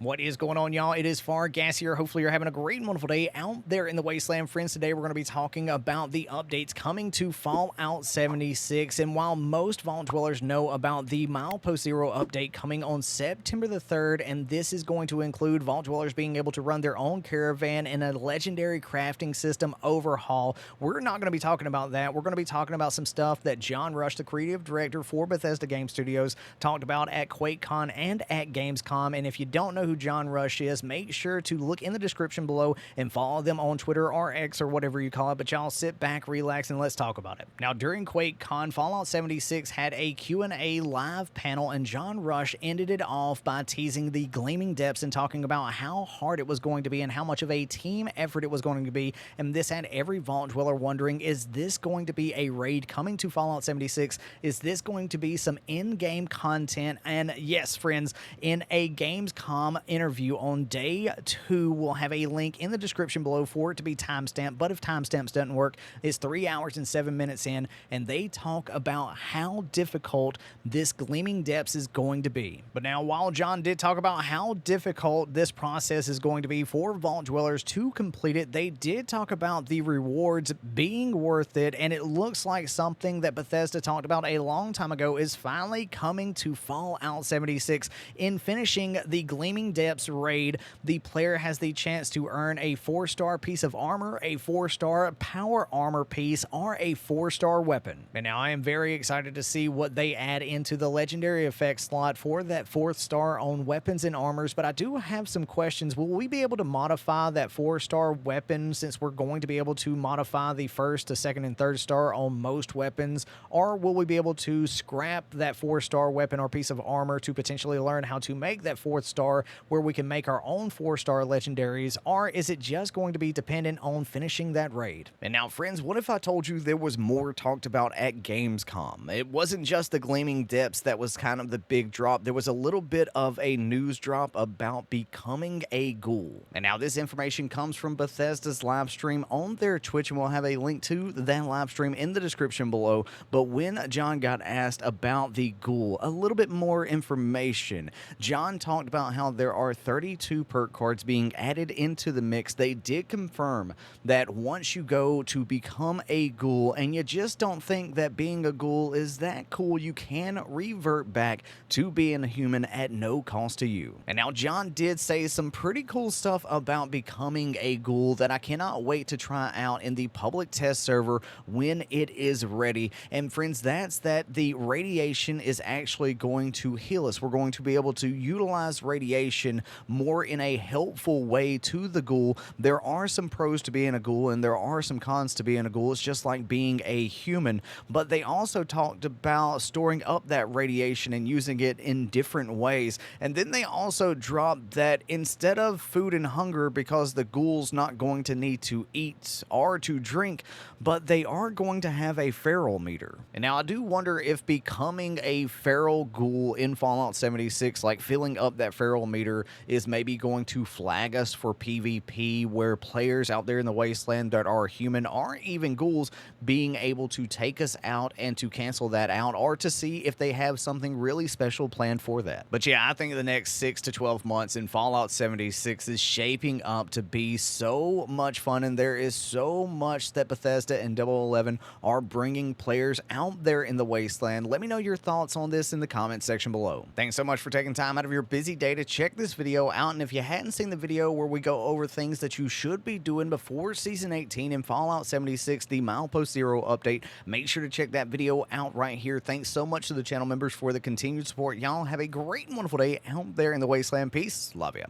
What is going on, y'all? It is Fargassier. Hopefully you're having a great and wonderful day out there in the wasteland. Friends, today we're going to be talking about the updates coming to Fallout 76. And while most Vault Dwellers know about the Milepost Zero update coming on September the 3rd, and this is going to include Vault Dwellers being able to run their own caravan and a legendary crafting system overhaul, we're not going to be talking about that. We're going to be talking about some stuff that John Rush, the creative director for Bethesda Game Studios, talked about at Quakecon and at Gamescom. And if you don't know who John Rush is, make sure to look in the description below and follow them on Twitter or X or whatever you call it. But y'all sit back, relax, and let's talk about it. Now, during QuakeCon, Fallout 76 had a Q&A live panel, and John Rush ended it off by teasing the Gleaming Depths and talking about how hard it was going to be and how much of a team effort it was going to be. And this had every Vault Dweller wondering, is this going to be a raid coming to Fallout 76? Is this going to be some in-game content? And yes, friends, in a Gamescom interview on day 2, we'll have a link in the description below for it to be timestamped, but if timestamps doesn't work, it's 3 hours and 7 minutes in, and they talk about how difficult this Gleaming Depths is going to be. But now, while John did talk about how difficult this process is going to be for Vault Dwellers to complete it, they did talk about the rewards being worth it, and it looks like something that Bethesda talked about a long time ago is finally coming to Fallout 76. In finishing the Gleaming Depths raid, the player has the chance to earn a 4-star piece of armor, a 4-star power armor piece, or a 4-star weapon. And now I am very excited to see what they add into the legendary effect slot for that 4th star on weapons and armors, but I do have some questions. Will we be able to modify that 4-star weapon, since we're going to be able to modify the 1st, the 2nd, and 3rd star on most weapons, or will we be able to scrap that 4-star weapon or piece of armor to potentially learn how to make that 4th star where we can make our own 4-star legendaries, or is it just going to be dependent on finishing that raid? And now, friends, what if I told you there was more talked about at Gamescom? It wasn't just the Gleaming Depths that was kind of the big drop. There was a little bit of a news drop about becoming a ghoul. And now this information comes from Bethesda's live stream on their Twitch, and we'll have a link to that live stream in the description below. But when John got asked about the ghoul, a little bit more information, John talked about how there are 32 perk cards being added into the mix. They did confirm that once you go to become a ghoul and you just don't think that being a ghoul is that cool, you can revert back to being a human at no cost to you. And now John did say some pretty cool stuff about becoming a ghoul that I cannot wait to try out in the public test server when it is ready. And friends, that's that the radiation is actually going to heal us. We're going to be able to utilize radiation more in a helpful way to the ghoul. There are some pros to being a ghoul and there are some cons to being a ghoul. It's just like being a human. But they also talked about storing up that radiation and using it in different ways. And then they also dropped that instead of food and hunger, because the ghoul's not going to need to eat or to drink, but they are going to have a feral meter. And now I do wonder if becoming a feral ghoul in Fallout 76, like filling up that feral meter, is maybe going to flag us for PvP, where players out there in the wasteland that are human or even ghouls being able to take us out and to cancel that out, or to see if they have something really special planned for that. But yeah, I think the next 6 to 12 months in Fallout 76 is shaping up to be so much fun, and there is so much that Bethesda and 011 are bringing players out there in the wasteland. Let me know your thoughts on this in the comment section below. Thanks so much for taking time out of your busy day to check this video out, and if you hadn't seen the video where we go over things that you should be doing before Season 18 in Fallout 76, the Milepost Zero update, make sure to check that video out right here. Thanks so much to the channel members for the continued support. Y'all have a great and wonderful day out there in the wasteland. Peace. Love ya.